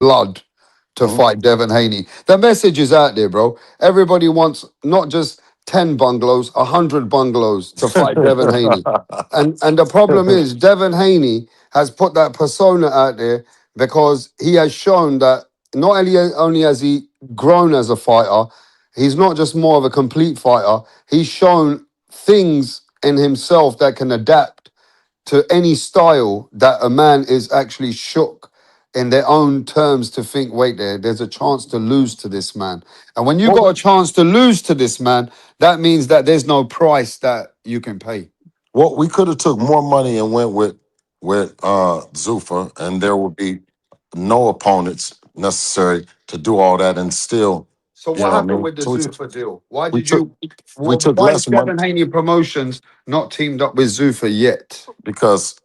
blood to fight Devin Haney. The message is out there, bro. Everybody wants not just 10 bungalows, 100 bungalows to fight Devin Haney. And the problem is Devin Haney has put that persona out there because he has shown that not only has he grown as a fighter, he's not just more of a complete fighter. He's shown things in himself that can adapt to any style that a man is actually shook in their own terms to think, wait there's a chance to lose to this man. And when you Well, got a chance to lose to this man, that means that there's no price that you can pay. we could have took more money and went with Zuffa, and there would be no opponents necessary to do all that, and still, So you what know what I happened mean. with the So Zuffa deal? Why we did took you? we took Why is less money Devin Haney Promotions not teamed up with Zuffa yet? because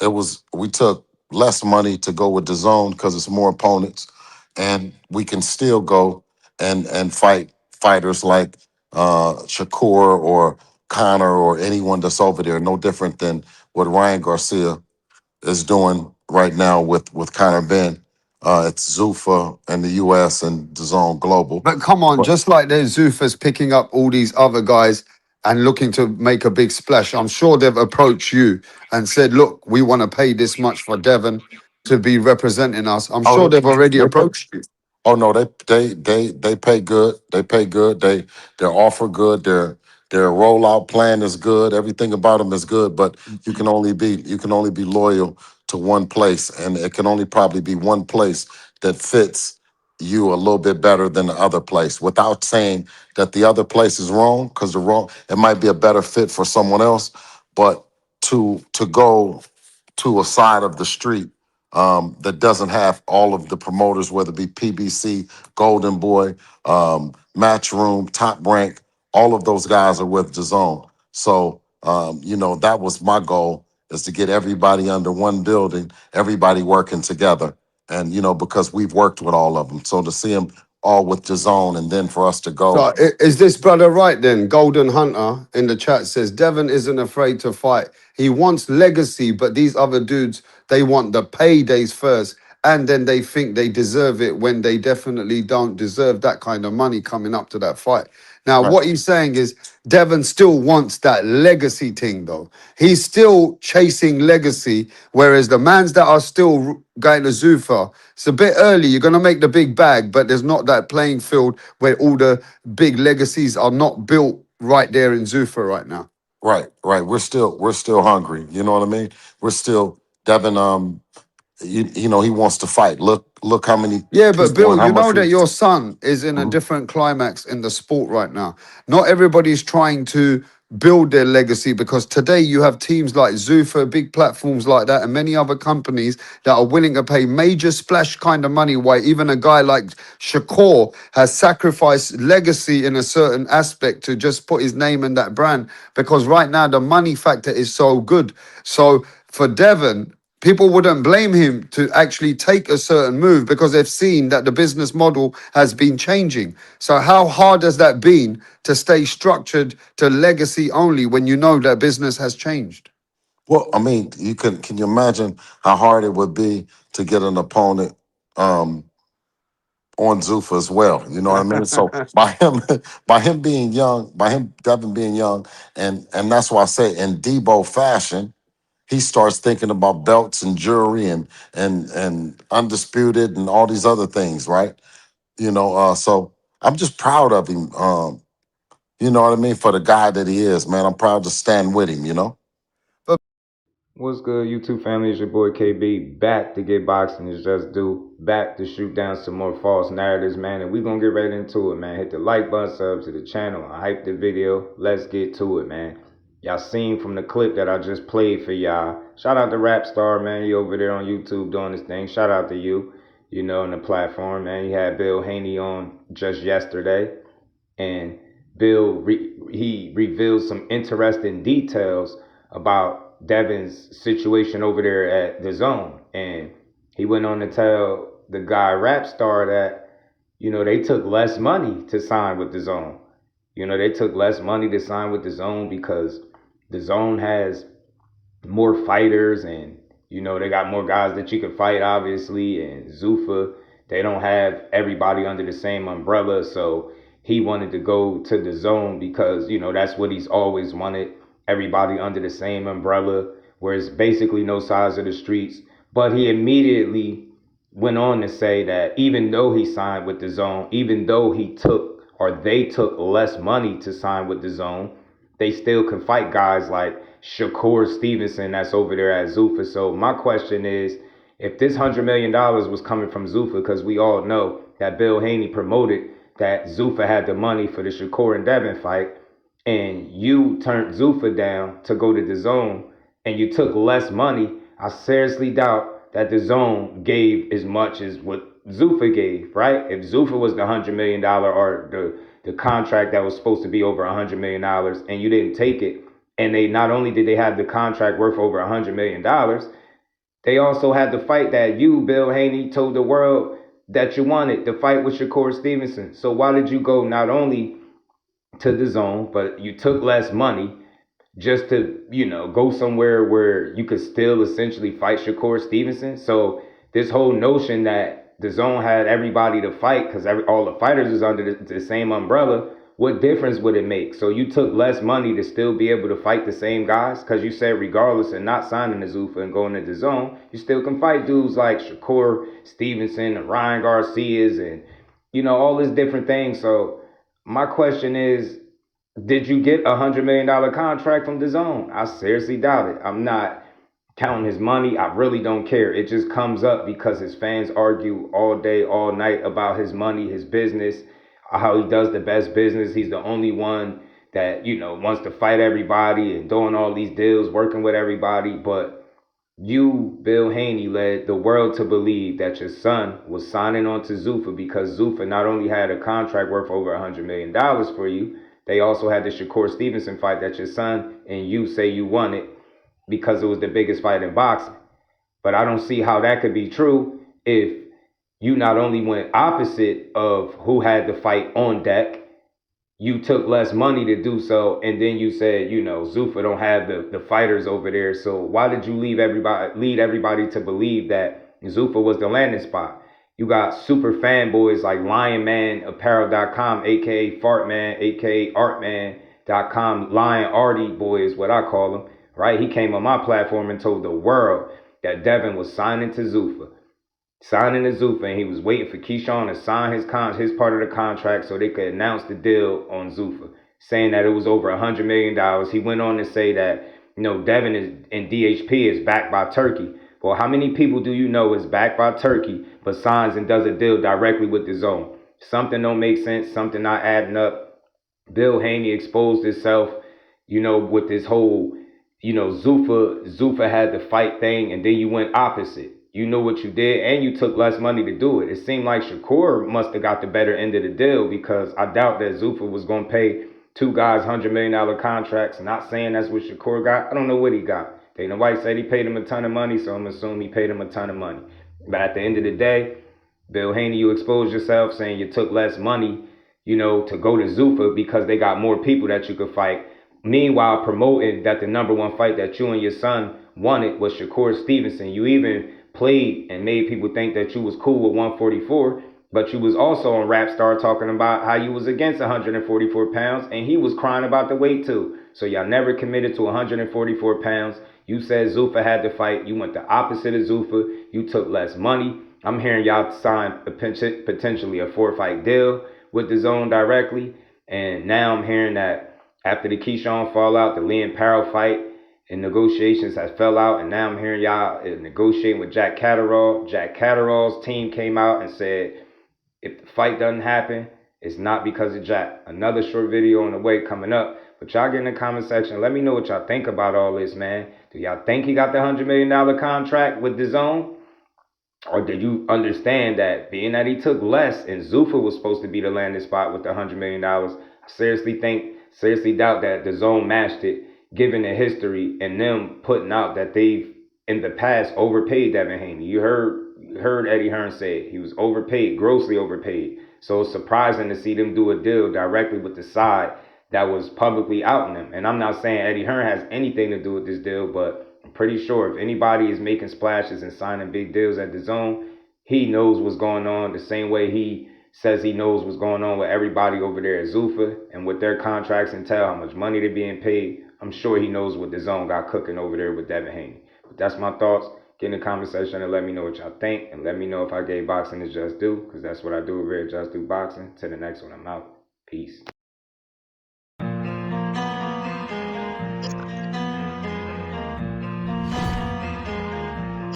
we took less money to go with the zone because it's more opponents, and we can still go and fight fighters like Shakur or Connor or anyone that's over there. No different than what Ryan Garcia is doing right now with Connor Ben. It's Zuffa in the U.S. and DAZN Global. But come on, But just like there's Zuffa's picking up all these other guys and looking to make a big splash, I'm sure they've approached you and said, look, we want to pay this much for Devon to be representing us. I'm oh, sure they've already they pay. approached you. Oh no, they pay good. They pay good. Their offer good. Their rollout plan is good. Everything about them is good. But you can only be loyal to one place, and it can only probably be one place that fits you a little bit better than the other place. Without saying that the other place is wrong, because the wrong it might be a better fit for someone else. But to go to a side of the street that doesn't have all of the promoters, whether it be PBC, Golden Boy, Matchroom, Top Rank, all of those guys are with DAZN. So, that was my goal, is to get everybody under one building, everybody working together. And, because we've worked with all of them. So to see them all with DAZN and then for us to So go, is this brother right then? Golden Hunter in the chat says Devon isn't afraid to fight. He wants legacy, but these other dudes, they want the paydays first. And then they think they deserve it when they definitely don't deserve that kind of money coming up to that fight. Now, right, what he's saying is Devon still wants that legacy thing, though. He's still chasing legacy, whereas the mans that are still going to Zuffa, it's a bit early. You're going to make the big bag, but there's not that playing field where all the big legacies are not built right there in Zuffa right now. right. We're still hungry. You know what I mean? We're still Devin. He wants to fight. Look how many Yeah, but people Bill, and how you much know we. that your son is in a Mhm. different climax in the sport right now. Not everybody's trying to build their legacy because today you have teams like Zuffa, big platforms like that, and many other companies that are willing to pay major splash kind of money. Why even a guy like Shakur has sacrificed legacy in a certain aspect to just put his name in that brand because right now the money factor is so good. So for Devon, people wouldn't blame him to actually take a certain move because they've seen that the business model has been changing. So how hard has that been to stay structured to legacy only when you know that business has changed? Well, I mean, can you imagine how hard it would be to get an opponent um, on Zuffa as well? You know what I mean? So by him by him being young, by him Devin being young, and that's why I say in Debo fashion, he starts thinking about belts and jewelry and undisputed and all these other things, right? So I'm just proud of him. You know what I mean? For the guy that he is, man. I'm proud to stand with him. What's good, YouTube family? It's your boy KB, back to get boxing is just due, back to shoot down some more false narratives, man. And we gonna get right into it, man. Hit the like button, sub to the channel, I hype the video. Let's get to it, man. Y'all seen from the clip that I just played for y'all. Shout out to Rap Star, man. He over there on YouTube doing his thing. Shout out to you, on the platform, man. He had Bill Haney on just yesterday, and he revealed some interesting details about Devin's situation over there at the zone. And he went on to tell the guy Rap Star that, they took less money to sign with the zone. They took less money to sign with the zone because the zone has more fighters, and they got more guys that you can fight, obviously. And Zuffa, they don't have everybody under the same umbrella. So he wanted to go to the zone because, that's what he's always wanted. Everybody under the same umbrella, where it's basically no sides of the streets. But he immediately went on to say that even though he signed with the zone, even though they took less money to sign with the zone, they still can fight guys like Shakur Stevenson that's over there at ZUFFA. So my question is, if this $100 million was coming from ZUFFA, because we all know that Bill Haney promoted that ZUFFA had the money for the Shakur and Devin fight, and you turned ZUFFA down to go to the zone, and you took less money, I seriously doubt that the zone gave as much as what ZUFFA gave, right? If ZUFFA was the $100 million or the contract that was supposed to be over $100 million and you didn't take it, and they not only did they have the contract worth over $100 million, they also had the fight that you, Bill Haney, told the world that you wanted, the fight with Shakur Stevenson. So why did you go not only to the zone, but you took less money just to, go somewhere where you could still essentially fight Shakur Stevenson? So this whole notion that the zone had everybody to fight because all the fighters is under the same umbrella, what difference would it make? So you took less money to still be able to fight the same guys? Because you said regardless of not signing the ZUFFA and going to the zone, you still can fight dudes like Shakur Stevenson and Ryan Garcias and, all these different things. So my question is, did you get $100 million contract from the zone? I seriously doubt it. I'm not counting his money. I really don't care. It just comes up because his fans argue all day, all night about his money, his business, how he does the best business. He's the only one that, wants to fight everybody and doing all these deals, working with everybody. But you, Bill Haney, led the world to believe that your son was signing on to ZUFFA because ZUFFA not only had a contract worth over $100 million for you, they also had the Shakur Stevenson fight that your son and you say you wanted because it was the biggest fight in boxing. But I don't see how that could be true if you not only went opposite of who had the fight on deck, you took less money to do so, and then you said, ZUFFA don't have the fighters over there. So why did you lead everybody to believe that ZUFFA was the landing spot? You got super fanboys like LionManApparel.com, aka Fartman, aka Artman.com. Lion Artie boy is what I call him, right? He came on my platform and told the world that Devin was signing to ZUFFA. And he was waiting for Keyshawn to sign his part of the contract so they could announce the deal on ZUFFA, saying that it was over $100 million. He went on to say that, Devin and DHP is backed by Turkey. Well, how many people do you know is backed by Turkey but signs and does a deal directly with the zone? Something don't make sense, something not adding up. Bill Haney exposed himself, with this whole, ZUFFA had the fight thing, and then you went opposite. You knew what you did, and you took less money to do it. It seemed like Shakur must have got the better end of the deal because I doubt that ZUFFA was going to pay two guys $100 million contracts. Not saying that's what Shakur got. I don't know what he got. Dana White said he paid him a ton of money, so I'm assuming he paid him a ton of money. But at the end of the day, Bill Haney, you exposed yourself saying you took less money, to go to ZUFFA because they got more people that you could fight. Meanwhile, promoting that the number one fight that you and your son wanted was Shakur Stevenson. You even played and made people think that you was cool with 144, but you was also on Rap Star talking about how you was against 144 pounds, and he was crying about the weight too. So y'all never committed to 144 pounds. You said ZUFFA had to fight. You went the opposite of ZUFFA. You took less money. I'm hearing y'all sign potentially a 4-fight deal with the zone directly, and now I'm hearing that after the Keyshawn fallout, the Liam Parrow fight, and negotiations has fell out, and now I'm hearing y'all negotiating with Jack Catterall. Jack Catterall's team came out and said, if the fight doesn't happen, it's not because of Jack. Another short video on the way coming up. But y'all get in the comment section. Let me know what y'all think about all this, man. Do y'all think he got the $100 million contract with the zone? Or did you understand that being that he took less and ZUFFA was supposed to be the landing spot with the $100 million, I seriously doubt that the zone matched it, given the history and them putting out that they've in the past overpaid Devin Haney. You heard Eddie Hearn say it. He was overpaid, grossly overpaid. So it's surprising to see them do a deal directly with the side that was publicly outing them. And I'm not saying Eddie Hearn has anything to do with this deal, but I'm pretty sure if anybody is making splashes and signing big deals at the zone, he knows what's going on the same way he says he knows what's going on with everybody over there at ZUFFA and what their contracts entail, how much money they're being paid. I'm sure he knows what DAZN got cooking over there with Devin Haney. But that's my thoughts. Get in the comment section and let me know what y'all think. And let me know if I gave boxing its just due, because that's what I do over here at Just Do Boxing. Till the next one, I'm out. Peace.